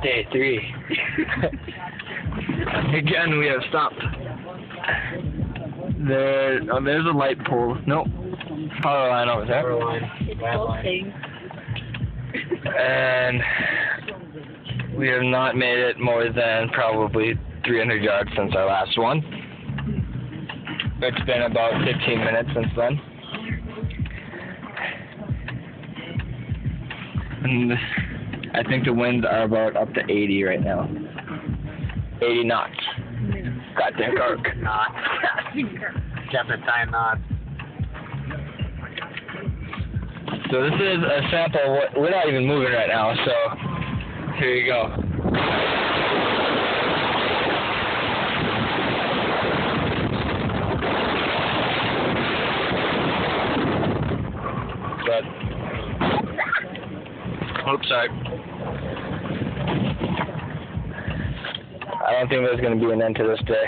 Day 3. Again, we have stopped. There's a light pole. Nope. Power line over there. Power line. It's pulsing. And we have not made it more than probably 300 yards since our last one. It's been about 15 minutes since then. And I think the winds are about up to 80 right now. 80 knots. Goddamn Kirk. Knots. Definite time knots. So this is a sample. We're not even moving right now, so here you go. But, oops, sorry. I don't think there's going to be an end to this day.